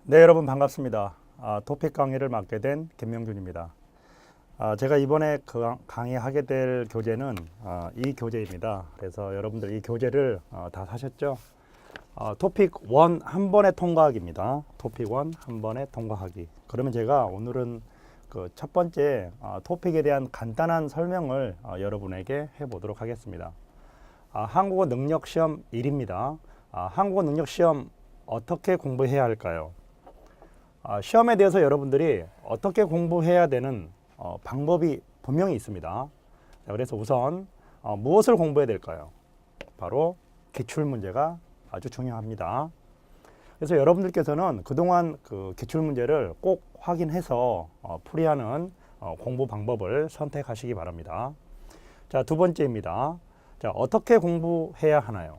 네, 여러분 반갑습니다. 토픽 강의를 맡게 된 김명준입니다. 제가 이번에 강의하게 될 교재는 이 교재입니다. 그래서 여러분들 이 교재를 다 사셨죠? 토픽 1 한 번에 통과하기입니다. 토픽 1 한 번에 통과하기. 그러면 제가 오늘은 그 첫 번째 토픽에 대한 간단한 설명을 여러분에게 해보도록 하겠습니다. 한국어 능력 시험 1입니다. 한국어 능력 시험 어떻게 공부해야 할까요? 시험에 대해서 여러분들이 어떻게 공부해야 되는 방법이 분명히 있습니다. 자, 그래서 우선 무엇을 공부해야 될까요? 바로 기출문제가 아주 중요합니다. 그래서 여러분들께서는 그동안 그 기출문제를 꼭 확인해서 풀이하는 공부 방법을 선택하시기 바랍니다. 자, 두 번째입니다. 자, 어떻게 공부해야 하나요?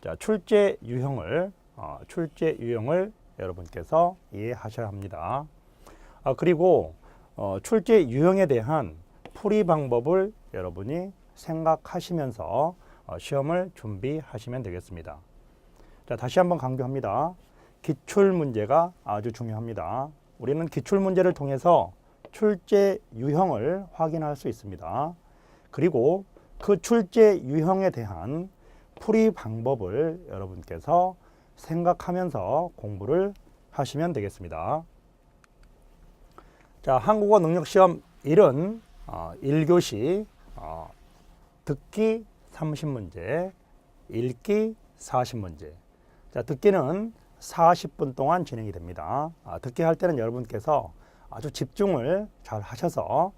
자, 출제 유형을 여러분께서 이해하셔야 합니다. 그리고 출제 유형에 대한 풀이 방법을 여러분이 생각하시면서 시험을 준비하시면 되겠습니다. 자, 다시 한번 강조합니다. 기출 문제가 아주 중요합니다. 우리는 기출 문제를 통해서 출제 유형을 확인할 수 있습니다. 그리고 그 출제 유형에 대한 풀이 방법을 여러분께서 생각하면서 공부를 하시면 되겠습니다. 자, 한국어 능력 시험 1은 1교시 듣기 30문제, 읽기 40문제. 자, 듣기는 40분 동안 진행이 됩니다. 듣기 할 때는 여러분께서 아주 집중을 잘 하셔서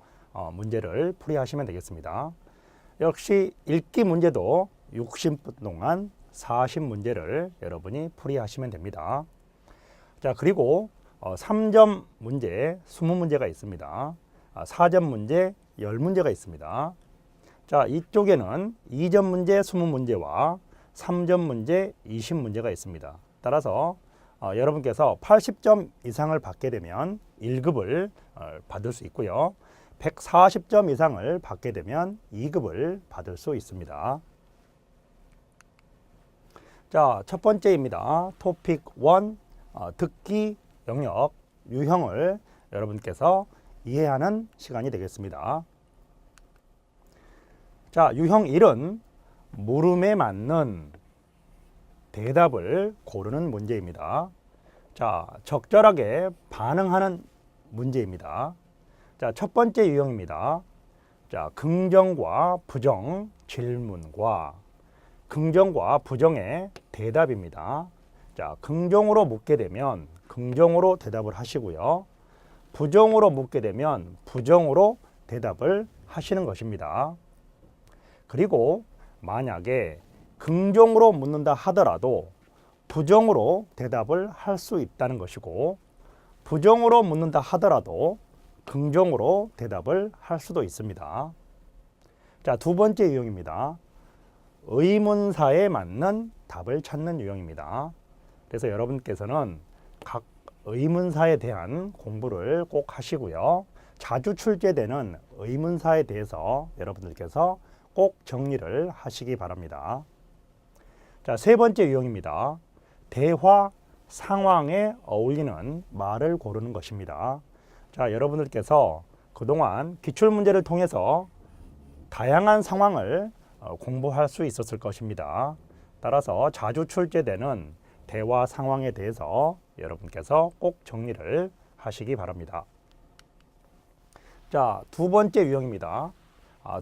문제를 풀이하시면 되겠습니다. 역시 읽기 문제도 60분 동안 40문제를 여러분이 풀이하시면 됩니다. 자, 그리고 3점 문제 20문제가 있습니다. 4점 문제 10문제가 있습니다. 자, 이쪽에는 2점 문제 20문제와 3점 문제 20문제가 있습니다. 따라서 여러분께서 80점 이상을 받게 되면 1급을 받을 수 있고요. 140점 이상을 받게 되면 2급을 받을 수 있습니다. 자, 첫 번째입니다. 토픽 1 듣기 영역 유형을 여러분께서 이해하는 시간이 되겠습니다. 자, 유형 1은 물음에 맞는 대답을 고르는 문제입니다. 자, 적절하게 반응하는 문제입니다. 자, 첫 번째 유형입니다. 자, 긍정과 부정 질문과 긍정과 부정의 대답입니다. 자, 긍정으로 묻게 되면 긍정으로 대답을 하시고요. 부정으로 묻게 되면 부정으로 대답을 하시는 것입니다. 그리고 만약에 긍정으로 묻는다 하더라도 부정으로 대답을 할 수 있다는 것이고, 부정으로 묻는다 하더라도 긍정으로 대답을 할 수도 있습니다. 자, 두 번째 유형입니다. 의문사에 맞는 답을 찾는 유형입니다. 그래서 여러분께서는 각 의문사에 대한 공부를 꼭 하시고요. 자주 출제되는 의문사에 대해서 여러분들께서 꼭 정리를 하시기 바랍니다. 자, 세 번째 유형입니다. 대화 상황에 어울리는 말을 고르는 것입니다. 자, 여러분들께서 그동안 기출문제를 통해서 다양한 상황을 공부할 수 있었을 것입니다. 따라서 자주 출제되는 대화 상황에 대해서 여러분께서 꼭 정리를 하시기 바랍니다. 자, 두 번째 유형입니다.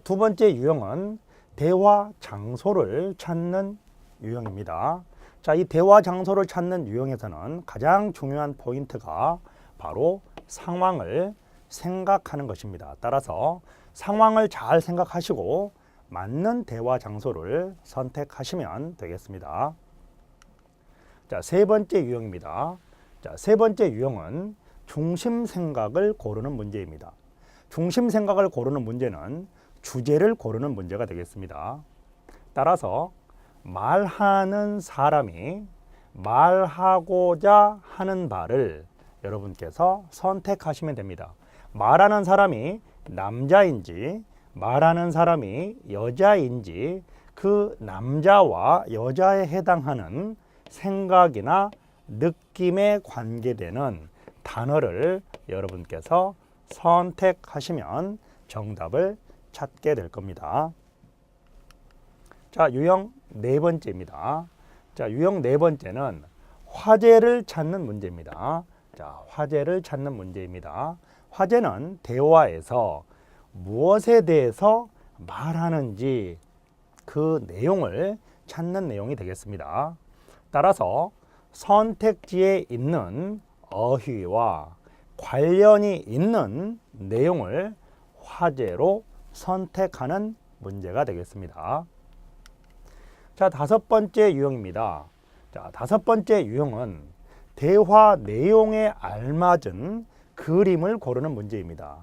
두 번째 유형은 대화 장소를 찾는 유형입니다. 자, 이 대화 장소를 찾는 유형에서는 가장 중요한 포인트가 바로 상황을 생각하는 것입니다. 따라서 상황을 잘 생각하시고 맞는 대화 장소를 선택하시면 되겠습니다. 자, 세 번째 유형입니다. 자, 세 번째 유형은 중심 생각을 고르는 문제입니다. 중심 생각을 고르는 문제는 주제를 고르는 문제가 되겠습니다. 따라서 말하는 사람이 말하고자 하는 바를 여러분께서 선택하시면 됩니다. 말하는 사람이 남자인지 말하는 사람이 여자인지 그 남자와 여자에 해당하는 생각이나 느낌에 관계되는 단어를 여러분께서 선택하시면 정답을 찾게 될 겁니다. 자, 유형 네 번째입니다. 자, 유형 네 번째는 화제를 찾는 문제입니다. 자, 화제를 찾는 문제입니다. 화제는 대화에서 무엇에 대해서 말하는지 그 내용을 찾는 내용이 되겠습니다. 따라서 선택지에 있는 어휘와 관련이 있는 내용을 화제로 선택하는 문제가 되겠습니다. 자, 다섯 번째 유형입니다. 자, 다섯 번째 유형은 대화 내용에 알맞은 그림을 고르는 문제입니다.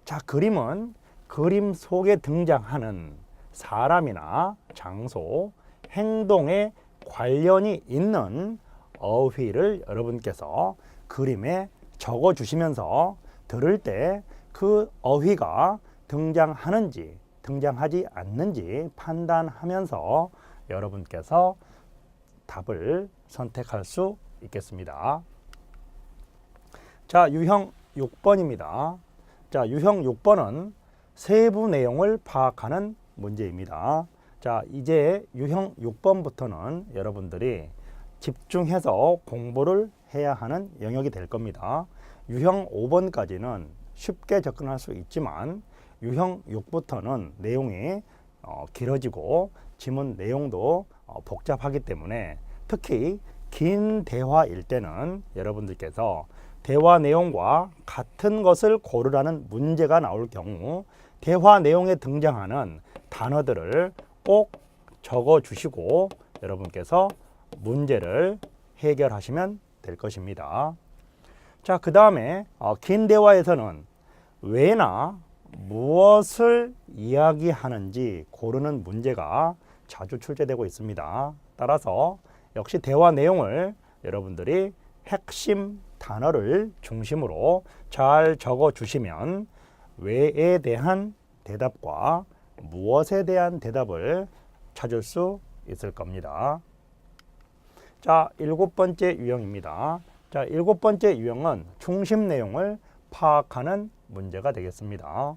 자, 그림은 그림 속에 등장하는 사람이나 장소, 행동에 관련이 있는 어휘를 여러분께서 그림에 적어 주시면서 들을 때 그 어휘가 등장하는지 등장하지 않는지 판단하면서 여러분께서 답을 선택할 수 있겠습니다. 자, 유형 6번입니다. 자, 유형 6번은 세부 내용을 파악하는 문제입니다. 자, 이제 유형 6번부터는 여러분들이 집중해서 공부를 해야 하는 영역이 될 겁니다. 유형 5번까지는 쉽게 접근할 수 있지만 유형 6부터는 내용이 길어지고 지문 내용도 복잡하기 때문에 특히 긴 대화일 때는 여러분들께서 대화 내용과 같은 것을 고르라는 문제가 나올 경우 대화 내용에 등장하는 단어들을 꼭 적어 주시고 여러분께서 문제를 해결하시면 될 것입니다. 자, 그 다음에 긴 대화에서는 왜나 무엇을 이야기하는지 고르는 문제가 자주 출제되고 있습니다. 따라서 역시 대화 내용을 여러분들이 핵심 단어를 중심으로 잘 적어 주시면 왜에 대한 대답과 무엇에 대한 대답을 찾을 수 있을 겁니다. 자, 일곱 번째 유형입니다. 자, 일곱 번째 유형은 중심 내용을 파악하는 문제가 되겠습니다.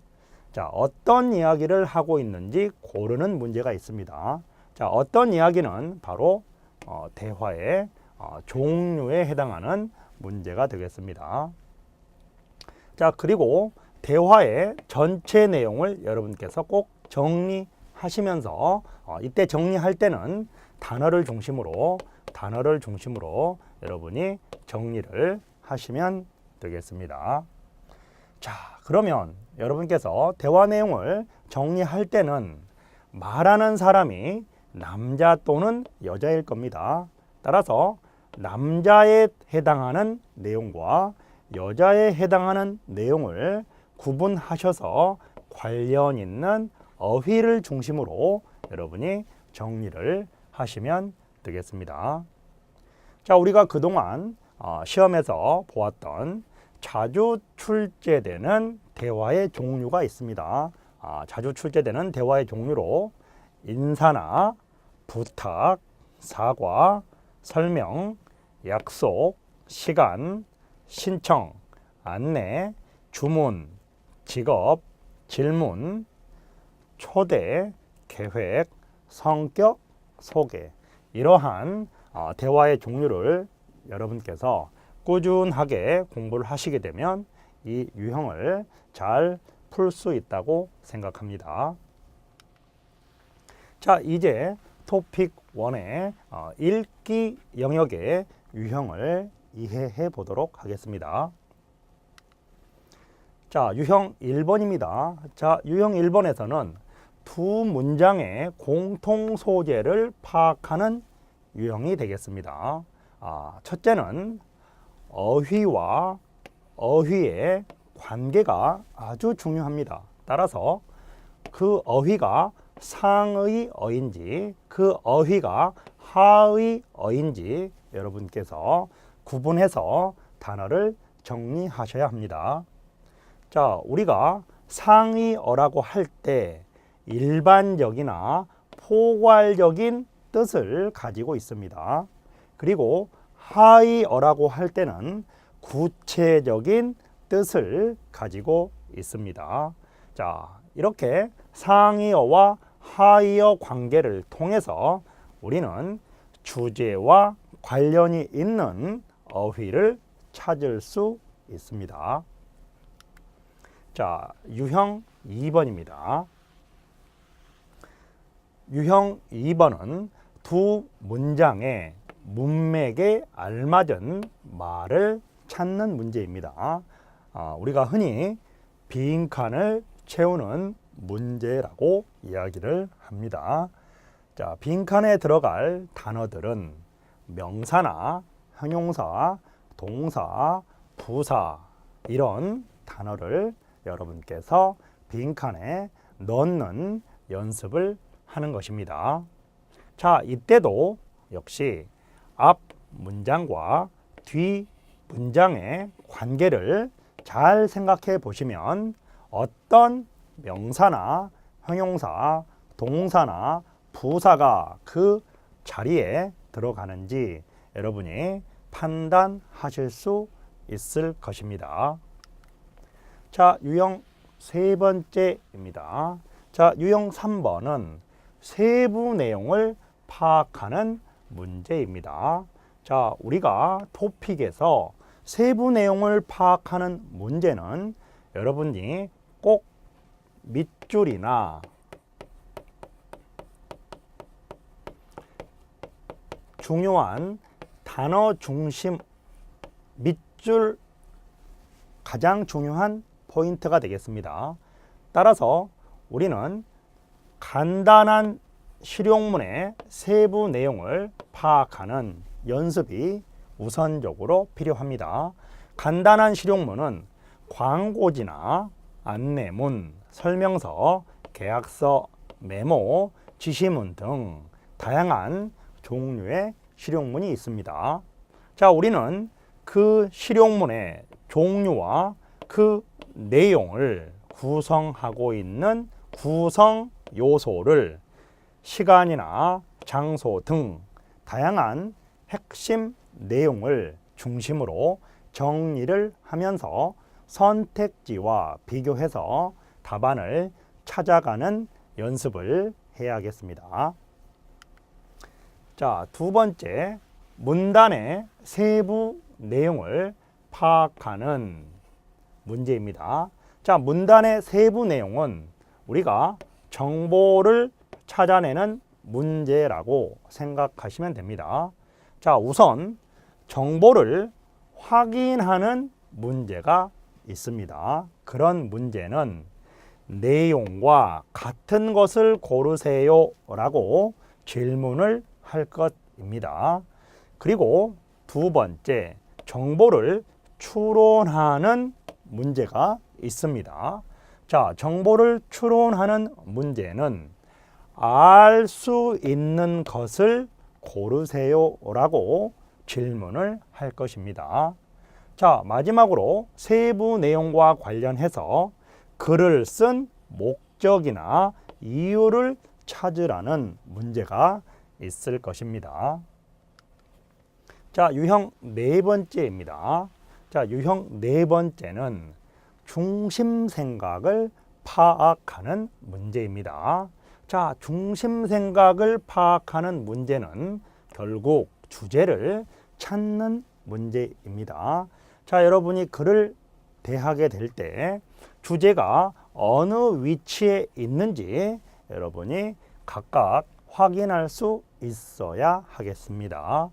자, 어떤 이야기를 하고 있는지 고르는 문제가 있습니다. 자, 어떤 이야기는 바로 대화의 종류에 해당하는 문제가 되겠습니다. 자, 그리고 대화의 전체 내용을 여러분께서 꼭 정리하시면서 이때 정리할 때는 단어를 중심으로 여러분이 정리를 하시면 되겠습니다. 자, 그러면 여러분께서 대화 내용을 정리할 때는 말하는 사람이 남자 또는 여자일 겁니다. 따라서 남자에 해당하는 내용과 여자에 해당하는 내용을 구분하셔서 관련 있는 어휘를 중심으로 여러분이 정리를 하시면 되겠습니다. 자, 우리가 그동안 시험에서 보았던 자주 출제되는 대화의 종류가 있습니다. 자주 출제되는 대화의 종류로 인사나 부탁, 사과, 설명, 약속, 시간, 신청, 안내, 주문, 직업, 질문, 초대, 계획, 성격, 소개 이러한 대화의 종류를 여러분께서 꾸준하게 공부를 하시게 되면 이 유형을 잘 풀 수 있다고 생각합니다. 자, 이제 토픽 1의 읽기 영역의 유형을 이해해 보도록 하겠습니다. 자, 유형 1번입니다. 자, 유형 1번에서는 두 문장의 공통 소재를 파악하는 유형이 되겠습니다. 첫째는 어휘와 어휘의 관계가 아주 중요합니다. 따라서 그 어휘가 상의 어인지 그 어휘가 하의 어인지 여러분께서 구분해서 단어를 정리하셔야 합니다. 자, 우리가 상의어라고 할 때 일반적이나 포괄적인 뜻을 가지고 있습니다. 그리고 하이어라고 할 때는 구체적인 뜻을 가지고 있습니다. 자, 이렇게 상이어와 하이어 관계를 통해서 우리는 주제와 관련이 있는 어휘를 찾을 수 있습니다. 자, 유형 2번입니다. 유형 2번은 두 문장의 문맥에 알맞은 말을 찾는 문제입니다. 우리가 흔히 빈칸을 채우는 문제라고 이야기를 합니다. 자, 빈칸에 들어갈 단어들은 명사나 형용사, 동사, 부사 이런 단어를 여러분께서 빈칸에 넣는 연습을 하는 것입니다. 자, 이때도 역시 앞 문장과 뒤 문장의 관계를 잘 생각해 보시면 어떤 명사나 형용사, 동사나 부사가 그 자리에 들어가는지 여러분이 판단하실 수 있을 것입니다. 자, 유형 세 번째입니다. 자, 유형 3번은 세부 내용을 파악하는 문제입니다. 자, 우리가 토픽에서 세부 내용을 파악하는 문제는 여러분이 꼭 밑줄이나 중요한 단어 중심 밑줄 가장 중요한 포인트가 되겠습니다. 따라서 우리는 간단한 실용문의 세부 내용을 파악하는 연습이 우선적으로 필요합니다. 간단한 실용문은 광고지나 안내문, 설명서, 계약서, 메모, 지시문 등 다양한 종류의 실용문이 있습니다. 자, 우리는 그 실용문의 종류와 그 내용을 구성하고 있는 구성 요소를 시간이나 장소 등 다양한 핵심 내용을 중심으로 정리를 하면서 선택지와 비교해서 답안을 찾아가는 연습을 해야겠습니다. 자, 두 번째, 문단의 세부 내용을 파악하는 문제입니다. 자, 문단의 세부 내용은 우리가 정보를 찾아내는 문제라고 생각하시면 됩니다. 자, 우선 정보를 확인하는 문제가 있습니다. 그런 문제는 내용과 같은 것을 고르세요 라고 질문을 할 것입니다. 그리고 두 번째, 정보를 추론하는 문제가 있습니다. 자, 정보를 추론하는 문제는 알 수 있는 것을 고르세요 라고 질문을 할 것입니다. 자, 마지막으로 세부 내용과 관련해서 글을 쓴 목적이나 이유를 찾으라는 문제가 있을 것입니다. 자, 유형 네 번째입니다. 자, 유형 네 번째는 중심 생각을 파악하는 문제입니다. 자, 중심 생각을 파악하는 문제는 결국 주제를 찾는 문제입니다. 자, 여러분이 글을 대하게 될 때 주제가 어느 위치에 있는지 여러분이 각각 확인할 수 있어야 하겠습니다.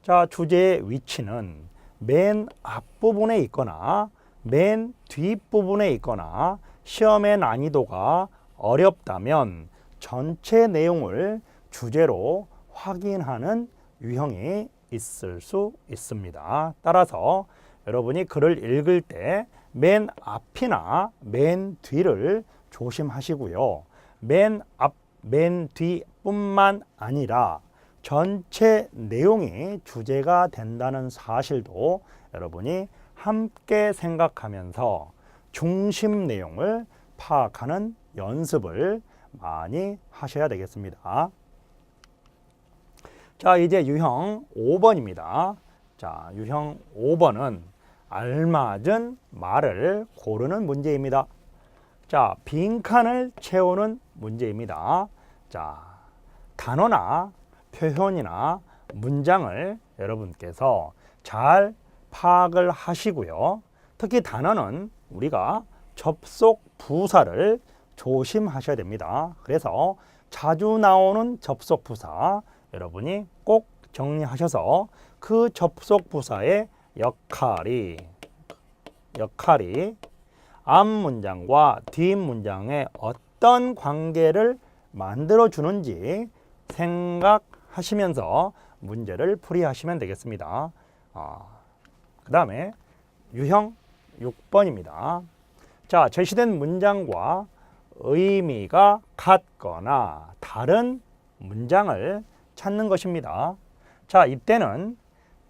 자, 주제의 위치는 맨 앞부분에 있거나 맨 뒷부분에 있거나 시험의 난이도가 어렵다면 전체 내용을 주제로 확인하는 유형이 있을 수 있습니다. 따라서 여러분이 글을 읽을 때 맨 앞이나 맨 뒤를 조심하시고요. 맨 앞, 맨 뒤뿐만 아니라 전체 내용이 주제가 된다는 사실도 여러분이 함께 생각하면서 중심 내용을 파악하는 연습을 많이 하셔야 되겠습니다. 자, 이제 유형 5번입니다. 자, 유형 5번은 알맞은 말을 고르는 문제입니다. 자, 빈칸을 채우는 문제입니다. 자, 단어나 표현이나 문장을 여러분께서 잘 파악을 하시고요. 특히 단어는 우리가 접속 부사를 조심하셔야 됩니다. 그래서 자주 나오는 접속 부사 여러분이 꼭 정리하셔서 그 접속 부사의 역할이 앞 문장과 뒷 문장에 어떤 관계를 만들어 주는지 생각하시면서 문제를 풀이하시면 되겠습니다. 그 다음에 유형 6번입니다. 자, 제시된 문장과 의미가 같거나 다른 문장을 찾는 것입니다. 자, 이때는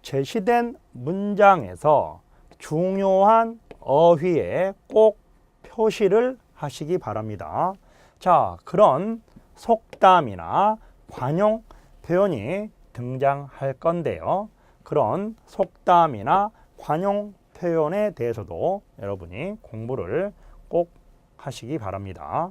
제시된 문장에서 중요한 어휘에 꼭 표시를 하시기 바랍니다. 자, 그런 속담이나 관용 표현이 등장할 건데요. 그런 속담이나 관용 표현에 대해서도 여러분이 공부를 꼭 하시기 바랍니다.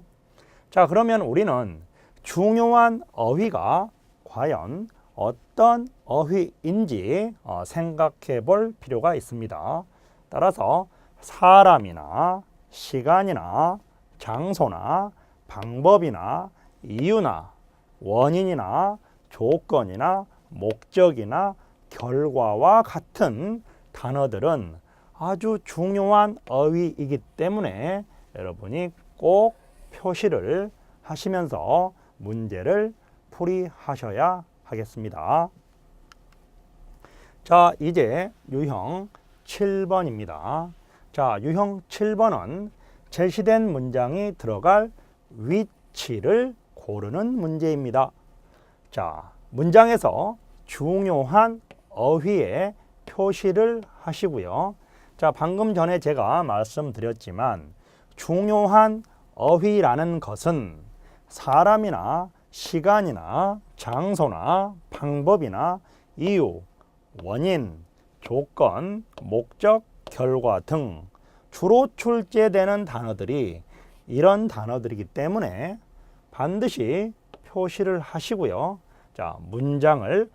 자, 그러면 우리는 중요한 어휘가 과연 어떤 어휘인지 생각해 볼 필요가 있습니다. 따라서 사람이나 시간이나 장소나 방법이나 이유나 원인이나 조건이나 목적이나 결과와 같은 단어들은 아주 중요한 어휘이기 때문에 여러분이 꼭 표시를 하시면서 문제를 풀이하셔야 하겠습니다. 자, 이제 유형 7번입니다. 자, 유형 7번은 제시된 문장이 들어갈 위치를 고르는 문제입니다. 자, 문장에서 중요한 어휘에 표시를 하시고요. 자, 방금 전에 제가 말씀드렸지만 중요한 어휘라는 것은 사람이나 시간이나 장소나 방법이나 이유, 원인, 조건, 목적, 결과 등 주로 출제되는 단어들이 이런 단어들이기 때문에 반드시 표시를 하시고요. 자, 문장을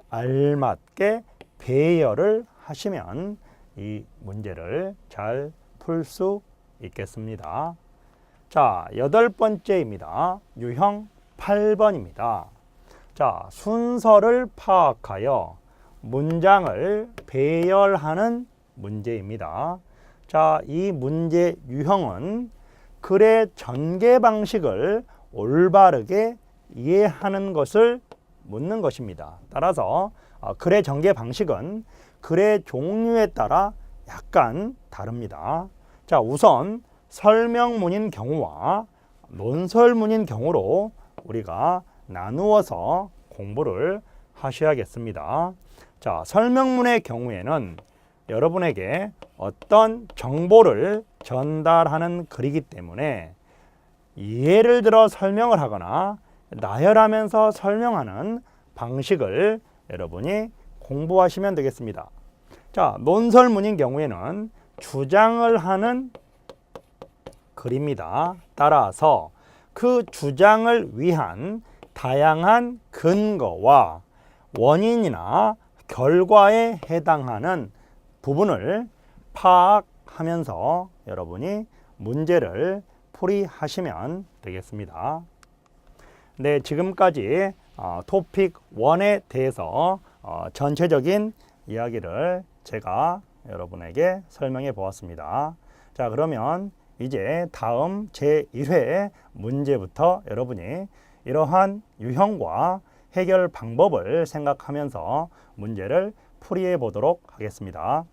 알맞게 배열을 하시면 이 문제를 잘 풀 수 있겠습니다. 자, 8번째입니다. 유형 8번입니다. 자, 순서를 파악하여 문장을 배열하는 문제입니다. 자, 이 문제 유형은 글의 전개 방식을 올바르게 이해하는 것을 묻는 것입니다. 따라서 글의 전개 방식은 글의 종류에 따라 약간 다릅니다. 자, 우선 설명문인 경우와 논설문인 경우로 우리가 나누어서 공부를 하셔야겠습니다. 자, 설명문의 경우에는 여러분에게 어떤 정보를 전달하는 글이기 때문에 예를 들어 설명을 하거나 나열하면서 설명하는 방식을 여러분이 공부하시면 되겠습니다. 자, 논설문인 경우에는 주장을 하는 글입니다. 따라서 그 주장을 위한 다양한 근거와 원인이나 결과에 해당하는 부분을 파악하면서 여러분이 문제를 풀이하시면 되겠습니다. 네, 지금까지 토픽 1에 대해서 전체적인 이야기를 제가 여러분에게 설명해 보았습니다. 자, 그러면 이제 다음 제1회 문제부터 여러분이 이러한 유형과 해결 방법을 생각하면서 문제를 풀이해 보도록 하겠습니다.